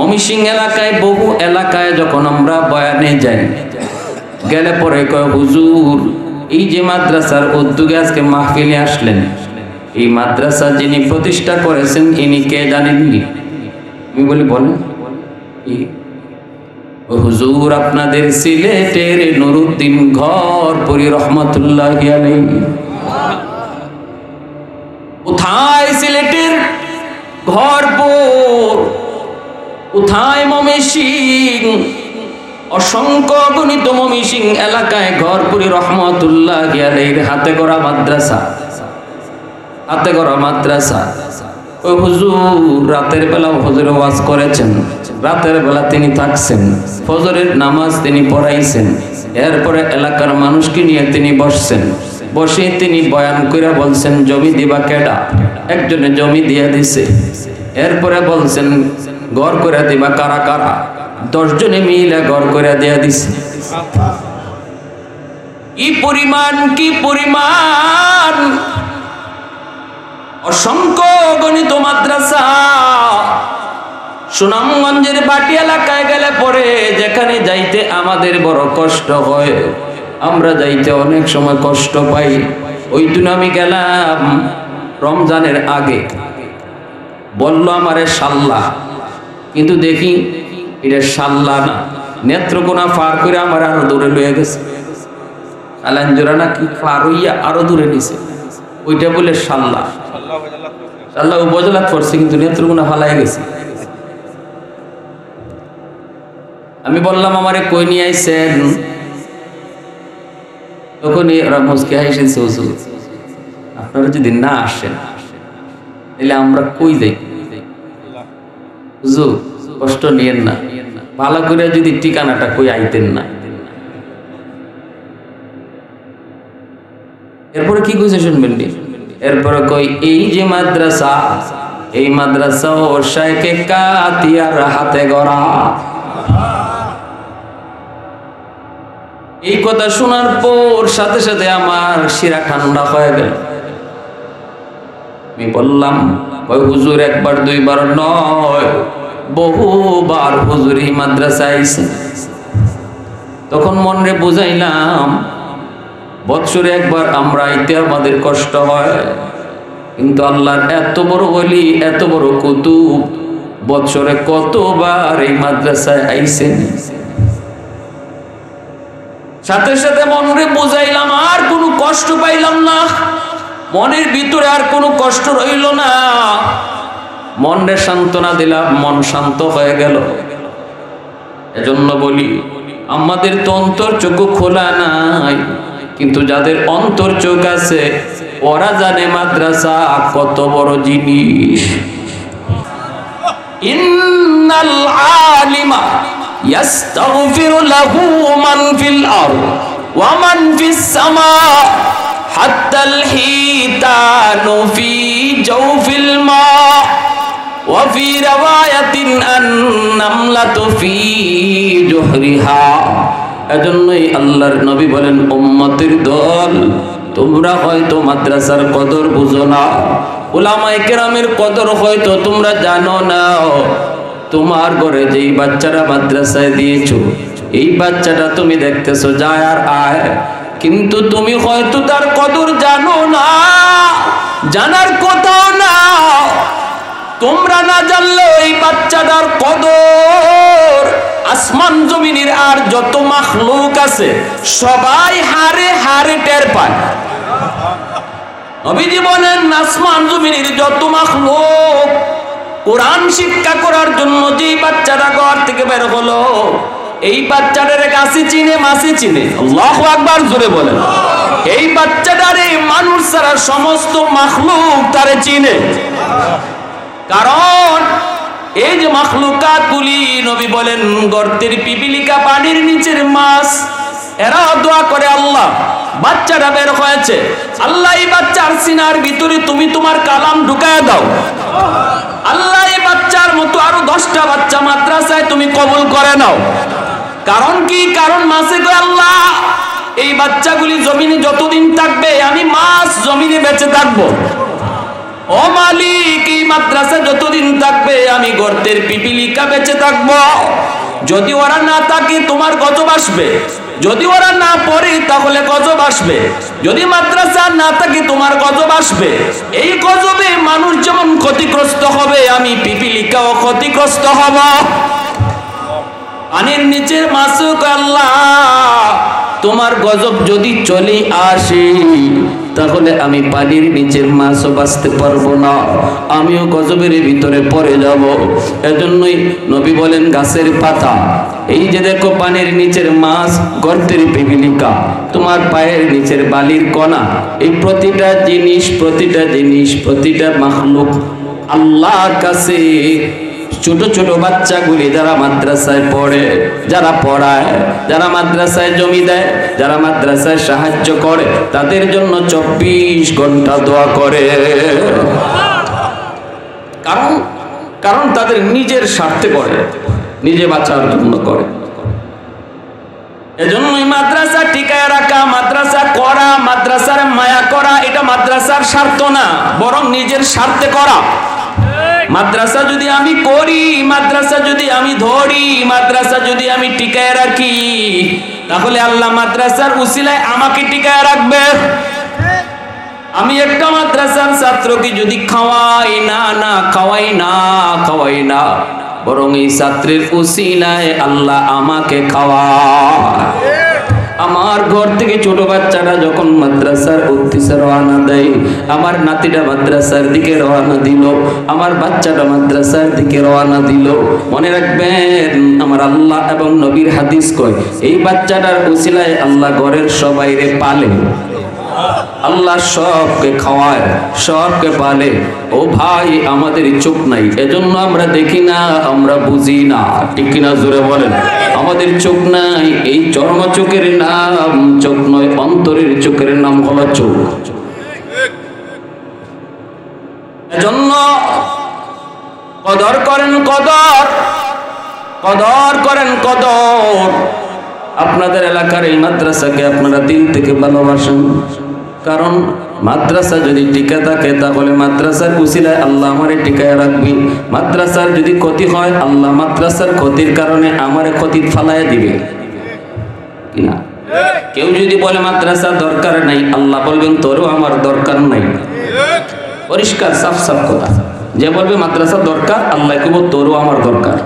ময়মনসিংহ এলাকায় বহু এলাকায় যখন আমরা বয়ানে যাই, গেলে পরে কয় হুজুর এই যে মাদ্রাসার উদ্যোগে আজকে মাহফিলে আসলেন, এই মাদ্রাসা যিনি প্রতিষ্ঠা করেছেন ইনি কে জানেননি? আমি বলি বলেন। হুজুর আপনাদের সিলেটের নুরুদ্দিন ঘরপুরি রহমতুল্লাহি আলাইহি। কোথায় সিলেটের ঘরপুর, কোথায় ময়মনসিংহ? অসংখ্য গণিত ময়মনসিংহ এলাকায় ঘরপুরি রহমতুল্লাহি আলাইহির হাতে গড়া মাদ্রাসা, হাতে গড়া মাদ্রাসা। ওই হুজুর রাতের বেলা ফজরের ওয়াজ করেছেন, রাতের বেলা তিনি থাকছেন, ফজরের নামাজ তিনি পড়াইছেন, এরপরে এলাকার মানুষকে নিয়ে তিনি বসছেন, বসে তিনি বয়ান করে বলছেন জমি দিবা কেডা? একজনে জমি দিয়ে দিছে। এরপরে বলছেন ঘর করে দিবা কারা কারা? 10 জনে মিলে ঘর করে দিয়ে দিছে। কি পরিমাণ, কি পরিমাণ! অসংখ্য গণিত মাদ্রাসা। সুনামগঞ্জের বাটি এলাকায় গেলে পরে যেখানে যাইতে আমাদের বড় কষ্ট হয়, আমরা যাইতে অনেক সময় কষ্ট পাই। ওই দিন আমি গেলাম রমজানের আগে, বলল আমারে শাল্লা, কিন্তু দেখি এটা শাল্লা না, নেত্রকোনা পার করে আমার আরো দূরে লয়ে গেছে। আলাঞ্জোরা না কি পার হইয়া আরো দূরে নিছে, ওইটা বলে শাল্লা। শাল্লা উপজেলা করছে, কিন্তু নেত্রকোনা ফালাই গেছে। আমি বললাম আমারে কই নিয়ে আইছেন? তখনই ওরা মুসকে হাসিছে, হুজুর আপনারা যদি না আসেন তাহলে আমরা কই যাই? হুজুর কষ্ট নিয়েন না, ভালো করে যদি ঠিকানাটা কই আইতেন না। এরপরে কি কইছে শুনবেন? এরপরে কই এই যে মাদ্রাসা, এই মাদ্রাসা ও শাইখে কাতিয়ার হাতে গড়া। এই কথা শোনার পর সাথে সাথে আমার শিরা ঠান্ডা হয়ে গেল। আমি বললাম ওই হুজুর একবার দুইবার নয়, বহুবার হুজুর এই মাদ্রাসায় আইছে। তখন মনে বুঝাইলাম বৎসরে একবার আমরা আইতে আমাদের কষ্ট হয়, কিন্তু আল্লাহর এত বড় ওলি, এত বড় কুতুব বৎসরে কতবার এই মাদ্রাসায় আইছেন। সাথে সাথে মনে বুঝাইলাম, আর কোনো কষ্ট পাইলাম না, মনের ভিতরে আর কোনো কষ্ট রইল না। মনে সান্ত্বনা দিলাম, মন শান্ত হয়ে গেল। এজন্য বলি আমাদের তো অন্তর চোখ খোলা নাই, কিন্তু যাদের অন্তর চোখ আছে ওরা জানে মাদ্রাসা কত বড় জিনিস। ইন্নাল আলিমা ইয়াস্তাগফিরু লাহু মান ফিল আরদ ওয়া মান ফিস সামা হাত্তাল হিতানু ফি জাওফিল মা ওয়া ফি রাওয়ায়াতিন আন-নামলাতু ফি জুহরিহা। এজন্যই আল্লাহর নবী বলেন, উম্মতের দল তোমরা হয়তো মাদ্রাসার কদর বুঝো না, উলামায়ে কেরামের কদর হয়তো তোমরা জানো না। তোমার ঘরে যেই বাচ্চারা মাদ্রাসায় দিয়েছো, এই বাচ্চাটা তুমি দেখতেছো যায় আর আয়, কিন্তু তুমি হয়তো তার কদর জানো না, জানার কথাও না। তোমরা না জানলেও এই বাচ্চাটার কদর আসমান জমিনের আর যত মাখলুক আছে সবাই হারে হারে টের পায়। নবীজি বলেন আসমান জমিনের যত মাখলুক কোরআন শিক্ষা করার জন্য যেই বাচ্চাটা ঘর থেকে বের হলো, এই বাচ্চাটারে গাছে চিনে মাছে চিনে। আল্লাহু আকবার জোরে বলেন। এই বাচ্চাটারে মানুষ ছাড়া সমস্ত মাখলুক তারে চিনে, কারণ এই যে মাখলুকাত গুলি নবী বলেন গর্তের পিপিলিকা, পানির নিচের মাছ, এরা দোয়া করে আল্লাহ বাচ্চাটা বের হয়েছে, আল্লাহ এই বাচ্চার সিনার ভিতরে তুমি তোমার কালাম ঢুকায় দাও। আল্লাহ এই বাচ্চার মতো আরো 10টা বাচ্চা মাদ্রাসায় তুমি কবুল করে নাও। কারণ কি? কারণ মাসে কয় আল্লাহ এই বাচ্চাগুলি জমিনে যতদিন থাকবে আমি মাছ জমিনে বেঁচে থাকবো। ও মালিক, এই মাদ্রাসা যতদিন থাকবে আমি গর্তের পিপিলিকা বেঁচে থাকবো। যদি ওরা না থাকে তোমার গজব আসবে, যদি ওরা না পড়ে তাহলে গজব আসবে, যদি মাদ্রাসা না থাকে তোমার গজব আসবে। এই গজবে মানুষ যেমন ক্ষতিগ্রস্ত হবে, আমি পিপিলিকাও ক্ষতিগ্রস্ত হব। পানির নিচের মাছুক আল্লাহ, তোমার গজব যদি চলে আসে তাহলে আমি পানির নিচের মাছও বাঁচতে পারবো না, আমিও গজবের ভিতরে পড়ে যাব। এজন্যই নবী বলেন গাছের পাতা, এই যে দেখো পানির নিচের মাছ, গর্তের পিপিলিকা, তোমার পায়ের নিচের বালির কণা, এই প্রতিটা জিনিস প্রতিটা মাখলুক আল্লাহর কাছে ছোট ছোট বাচ্চাগুলি যারা মাদ্রাসায় পড়ে, যারা পড়ায়, যারা মাদ্রাসায় জমি দেয়, যারা মাদ্রাসায় সাহায্য করে, তাদের জন্য 24 ঘন্টা দোয়া করে। কারণ তাদের নিজের স্বার্থে করে, নিজে বাঁচার জন্য করে। এজন্যই মাদ্রাসা টিকায় রাখা, মাদ্রাসা করা, মাদ্রাসার মায়া করা, এটা মাদ্রাসার স্বার্থ না, বরং নিজের স্বার্থে করা। মাদ্রাসা যদি আমি করি, মাদ্রাসা যদি আমি ধরি, মাদ্রাসা যদি আমি টিকায় রাখি, তাহলে আল্লাহ মাদ্রাসার উসিলায় আমাকে টিকায় রাখবে। আমি একটা মাদ্রাসার ছাত্রকে যদি খাওয়াই না, বরং এই ছাত্রের উসিলায় আল্লাহ আমাকে খাওয়ায়। আমার ঘর থেকে ছোট বাচ্চাটা যখন মাদ্রাসার উদ্দেশ্যে রওনা দেয়, আমার নাতিটা মাদ্রাসার দিকে রওনা দিল, আমার বাচ্চাটা মাদ্রাসার দিকে রওনা দিল, মনে রাখবেন আমার আল্লাহ এবং নবীর হাদিস কয়, এই বাচ্চাটার উসিলায় আল্লাহ ঘরের সবাইরে পালে, আল্লাহ সবকে খাওয়ায়, সবকে পালে। ও ভাই, আমাদের চোখ নাই, এজন্য আমরা দেখি না, আমরা বুঝি না, ঠিক কিনা জোরে বলেন? আমাদের চোখ নাই, এই চর্ম চোখের নাম চোখ নয়, অন্তরের চোখের নাম হলো চোখ। এজন্য কদর করেন, কদর করেন। আপনাদের এলাকার এই মাদ্রাসাকে আপনারা দিল থেকে ভালোবাসেন, কারণ মাদ্রাসা যদি টিকে থাকে তাহলে মাদ্রাসার উসিলায় আল্লাহ আমারে টিকায় রাখবি। মাদ্রাসার যদি ক্ষতি হয়, আল্লাহ মাদ্রাসার ক্ষতির কারণে আমারে ক্ষতি ফালায় দিবে কিনা? কেউ যদি বলে মাদ্রাসা দরকার নাই, আল্লাহ বলবেন তোরও আমার দরকার নাই। পরিষ্কার সাফ কথা। যে বলবে মাদ্রাসা দরকার, আল্লাহ কেবল তোরও আমার দরকার।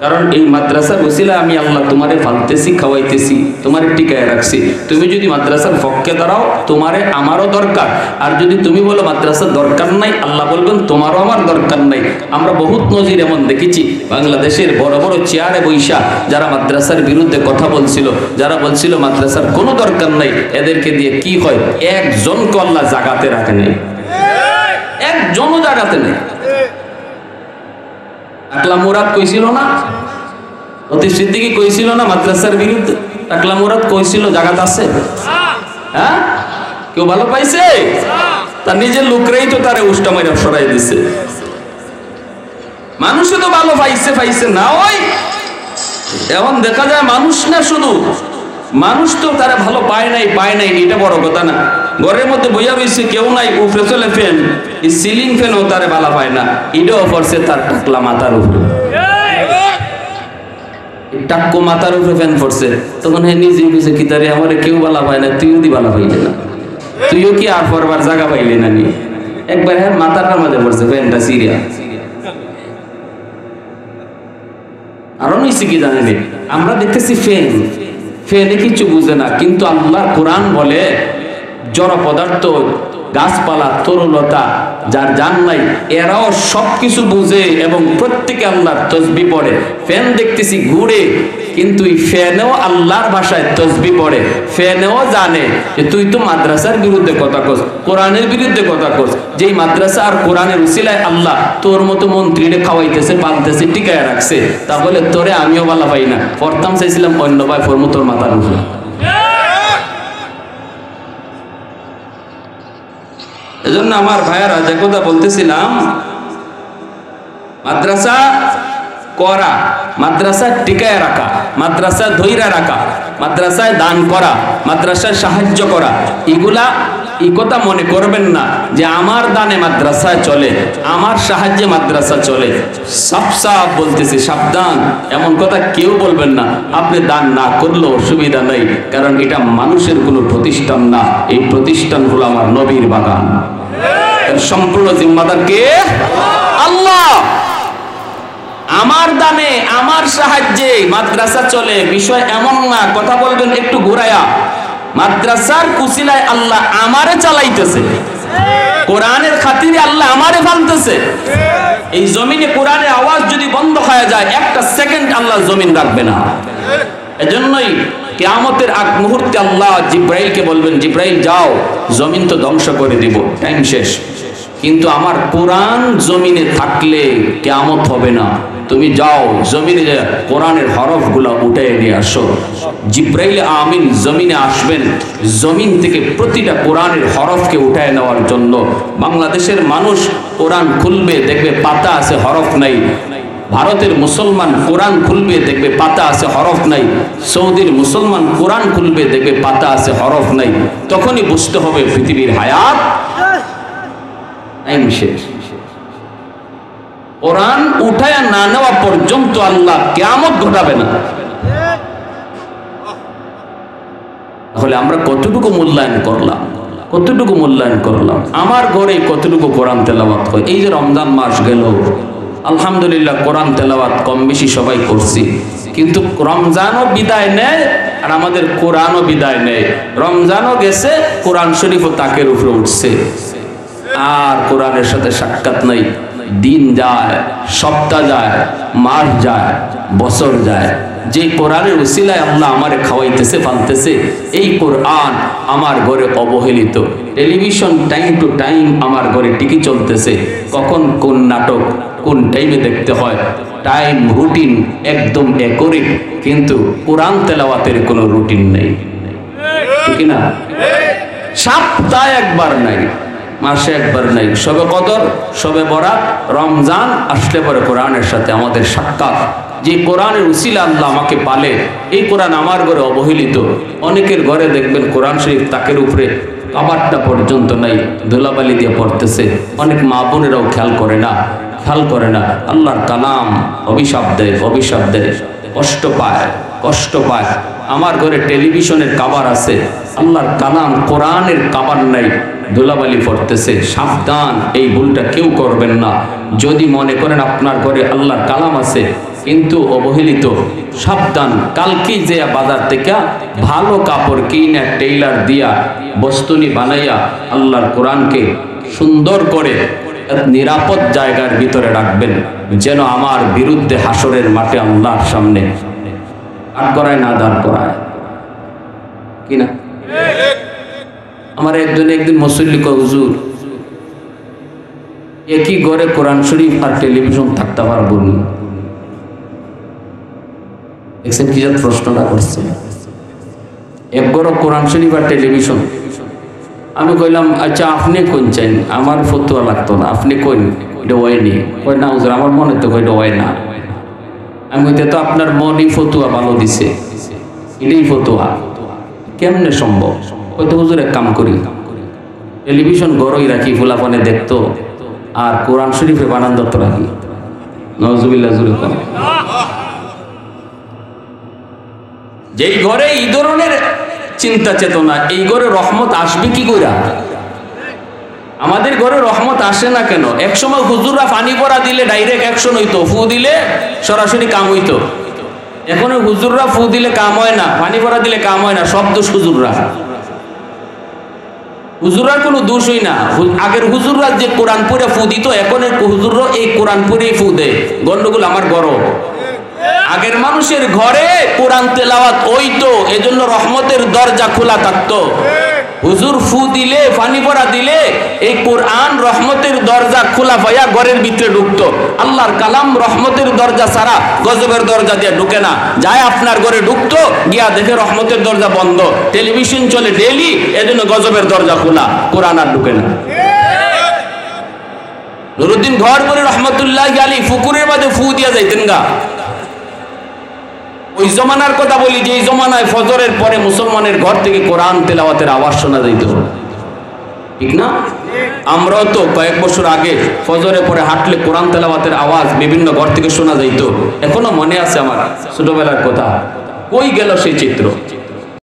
কারণ এই মাদ্রাসার ওসিলা আমি আল্লাহ তোমারে ফালতেছি, খাওয়াইতেছি, তোমারে টিকায় রাখছি। তুমি যদি মাদ্রাসার পক্ষে দাঁড়াও, তোমারে আমারও দরকার। আর যদি তুমি বলো মাদ্রাসার দরকার নাই, আল্লাহ বলবেন তোমারও আমার দরকার নাই। আমরা বহুত নজির এমন দেখেছি, বাংলাদেশের বড় বড় চেয়ারে বৈশা যারা মাদ্রাসার বিরুদ্ধে কথা বলছিল, যারা বলছিল মাদ্রাসার কোনো দরকার নাই, এদেরকে দিয়ে কি হয়, একজনকে আল্লাহ জাগাতে রাখে নেই, একজনও জাগাতে নেই। টাকলা মুরাদ কইছিল না, অতি সিদ্দিকী কইছিল না মাদ্রাসার বিরুদ্ধে? টাকলা মুরাদ কইছিল জাগাত আছে? হ্যাঁ, কেউ ভালো পাইছে? তার নিজের লোকরাই তো তারে উষ্টা মাইরা সরাই দিছে। মানুষে তো ভালো পাইছে না, ওই এখন দেখা যায় মানুষ না, শুধু মানুষ তো তারা ভালো পায় নাই, এটা বড় কথা না। ঘরের মধ্যে বইয়া রয়েছে, কেউ নাই, উপরে চলে ফ্যান, এই সিলিং ফ্যানও তারে ভালো পায় না, এটাও পড়ছে তার টাকলা মাথার উপরে, টাক্কু মাথার উপরে ফ্যান পড়ছে। তখন হ্যাঁ নিজে বুঝে কি তারে আমারে কেউ ভালো পায় না, তুইও দি ভালো পাইলে না, তুইও কি আর পরবার জায়গা পাইলে না নি? একবার হ্যাঁ মাথাটার মাঝে পড়ছে ফ্যানটা সিরিয়া। আরো নিশ্চিত কি জানেন, আমরা দেখতেছি ফেনে কিছু বুঝে না, কিন্তু আল্লাহর কোরআন বলে জড় পদার্থ, গাছপালা, তরুলতা, যার জান নাই, এরাও সবকিছু বুঝে এবং প্রত্যেকে আল্লাহর তসবিহ পড়ে। ফ্যান দেখতেছি ঘুরে, কিন্তু এই ফ্যানেও আল্লাহর ভাষায় তসবিহ পড়ে। ফ্যানেও জানে যে তুই তো মাদ্রাসার বিরুদ্ধে কথা কস, কোরআনের বিরুদ্ধে কথা কস, যেই মাদ্রাসা আর কোরআনের উসিলায় আল্লাহ তোর মতো মন্ত্রীরে খাওয়াইতেছে, পালতেছে, টিকায় রাখছে, তাহলে তোরে আমিও ভালো পাই না, পড়তাম চাইছিলাম অন্য ভাই ফরমো তোর মাথার উপরে। এজন্য আমার ভাইয়ারা যে কথা বলতেছিলাম, মাদ্রাসা করা, মাদ্রাসা টিকায় রাখা, মাদ্রাসা ধৈর্য রাখা, মাদ্রাসায় দান করা, মাদ্রাসায় সাহায্য করা, এই কথা মনে করবেন না যে আমার দানে মাদ্রাসা চলে, আমার সাহায্যে মাদ্রাসা চলে। সাফ সাফ বলতেছি, সাবধান, এমন কথা কেউ বলবেন না। আপনি দান না করলেও অসুবিধা নেই, কারণ এটা মানুষের কোনো প্রতিষ্ঠান না, এই প্রতিষ্ঠান হলো আমার নবীর বাগান। সম্পূর্ণ জিম্মাদার কে? আল্লাহ। আমার দানে আমার সাহায্যে মাদ্রাসা চলে, বিষয় এমন না। কথা বলবেন একটু ঘুরায়া, মাদ্রাসার কুসিলায় আল্লাহ আমারে চালাইতেছে, কোরআনের খাতিরে আল্লাহ আমারে ফালতেছে। এই জমিনে কোরআনের আওয়াজ যদি বন্ধ হয়ে যায়, একটা সেকেন্ড আল্লাহ জমিন রাখবে না। এজন্যই কিয়ামতের আগ মুহূর্তে আল্লাহ জিব্রাইলকে বলবেন, জিব্রাইল যাও, জমিন তো ধ্বংস করে দিব, টাইম শেষ, কিন্তু আমার কোরআন জমিনে থাকলে কিয়ামত হবে না। তুমি যাও জমিনে কোরআনের হরফগুলো উঠে নিয়ে আসো। জিব্রাইল আমিন জমিনে আসবেন, জমিন থেকে প্রতিটা কোরআনের হরফকে উঠায় নেওয়ার জন্য। বাংলাদেশের মানুষ কোরআন খুলবে, দেখবে পাতা আছে, হরফ নাই। ভারতের মুসলমান কোরআন খুলবে, দেখবে পাতা আছে, হরফ নাই। সৌদির মুসলমান কোরআন খুলবে, দেখবে পাতা আছে, হরফ নাই। তখনই বুঝতে হবে পৃথিবীর হায়াত টাইম শেষ। কোরআন উঠায়া না নেওয়া পর্যন্ত আল্লাহ কিয়ামত ঘটাবে না। তাহলে আমরা কতটুকু মূল্যায়ন করলাম, কতটুকু মূল্যায়ন করলাম? আমার ঘরে কতটুকু কোরআন তেলাওয়াত হয়? এই যে রমজান মাস গেল, আলহামদুলিল্লাহ কোরআন তেলাওয়াত কম বেশি সবাই করছি, কিন্তু রমজানও বিদায় নেয় আর আমাদের কোরআনও বিদায় নেয়। রমজানও গেছে, কোরআন শরীফও তাকের উপরে উঠছে, আর কোরআনের সাথে সাক্ষাৎ নাই। দিন যায়, সপ্তাহ যায়, মাস যায়, বছর যায়। যে কোরআনের উসিলায় আল্লাহ আমারে খাওয়াইতেছে, ফালতেছে, এই কোরআন আমার ঘরে অবহেলিত। টেলিভিশন টাইম টু টাইম আমার ঘরে টিকি চলতেছে, কখন কোন নাটক কোন টাইমে দেখতে হয়, টাইম রুটিন একদম একরিক, কিন্তু কোরআন তেলাওয়াতের কোনো রুটিন নেই, ঠিক না? সপ্তাহে একবার নাই, মাসে একবার নাই। শবে কদর, শবে বরাত, রমজান আসলে পরে কোরআনের সাথে আমাদের সাক্ষাৎ। যে কোরআনের উসিলা আল্লাহ আমাকে পালে, এই কোরআন আমার ঘরে অবহেলিত। অনেকের ঘরে দেখবেন কোরআন শরীফ তাকের উপরে কাবারটা পর্যন্ত নাই, ধুলাবালি দিয়ে পড়তেছে। অনেক মা বোনেরাও খেয়াল করে না, খেয়াল করে না। আল্লাহর কালাম অভিশাপ দেয়, অভিশাপ দেয়, কষ্ট পায়, কষ্ট পায়। আমার ঘরে টেলিভিশনের কাবার আছে, আল্লাহর কালাম কোরআনের কাবার নাই, ধুলাবালি পড়তেছে। সাবধান, এই ভুলটা কেউ করবেন না। যদি মনে করেন আপনার ঘরে আল্লাহর কালাম আছে কিন্তু অবহেলিত, সাবধান। কালকেই যে বাজার থেকে ভালো কাপড় কিনে টেইলার দিয়া বস্তুনি বানাইয়া আল্লাহর কোরআনকে সুন্দর করে নিরাপদ জায়গার ভিতরে রাখবেন, যেন আমার বিরুদ্ধে হাসরের মাঠে আল্লাহর সামনে আট করায় না দাঁড় করায়, কিনা? আমার একদিন মুসল্লি কয়, হুজুর একই ঘরে কোরআন শরীফ আর টেলিভিশন থাকতে পারবো না? দেখছেন কি জাত প্রশ্নটা করছে? এক ঘরে কোরআন শরীফ আর টেলিভিশন। আমি কইলাম, আচ্ছা আপনি কোন চাইন? আমার ফতুয়া লাগতো না, আপনি কোন? এটা হয়নি। কই না হুজুর, আমার মনে তো এটা হয় না। আমি কইতে, তো আপনার মনই ফতুয়া ভালো দিছে, এটাই ফতুয়া, কেমনে সম্ভব? হয়তো হুজুর এক কাম করি, টেলিভিশন গড়ই রাখি, ফুলাফানে দেখতো, আর কোরআন শরীফে বানান দত্ত রাখি। নওয়াজুবিল্লাহ জুরে কম। যেই ঘরে এই ধরনের চিন্তা চেতনা, এই ঘরে রহমত আসবে কি কইরা? আমাদের ঘরে রহমত আসে না কেন? একসময় হুজুররা পানি পড়া দিলে ডাইরেক্ট অ্যাকশন হইতো, ফু দিলে সরাসরি কাম হইতো। এখন হুজুররা ফু দিলে কাম হয় না, পানি পড়া দিলে কাম হয় না, সব দোষ হুজুররা। হুজুরার কোনো দোষই না। আগের হুজুররা যে কোরআন পড়ে ফু দিত, এখনের হুজুররা এই কোরআন পড়েই ফু দেয়। গন্ডগোল আমার গরম। আগের মানুষের ঘরে কোরআন তেলাওয়াত হইতো, এজন্য রহমতের দরজা খোলা থাকতো। হুজুর ফু দিলে, পানি পড়া দিলে এই কোরআন রহমতের দরজা খোলা পাইয়া ঘরের ভিতরে ঢুকতো। আল্লাহর কালাম রহমতের দরজা ছাড়া গজবের দরজা দিয়ে ঢুকে না। যায় আপনার ঘরে ঢুকতো, গিয়া দেখে রহমতের দরজা বন্ধ, টেলিভিশন চলে ডেইলি, এজন্য গজবের দরজা খোলা, কোরআন আর ঢুকে না। নুরুদ্দিন ঘর করে রহমতুল্লাহ আলী ফুকুরের মাঝে ফু দিয়া যাইতেন গা। ওই জমানার কথা বলি, যে জমানায় ফজরের পরে মুসলমানের ঘর থেকে কোরআন তেলাওয়াতের আওয়াজ শোনা যাইত। ঠিক না? আমরাও তো কয়েক বছর আগে ফজরে পরে হাঁটলে কোরআন তেলাওয়াতের আওয়াজ বিভিন্ন ঘর থেকে শোনা যাইতো। এখনো মনে আছে আমার ছোটবেলার কথা। কই গেল সেই চিত্র?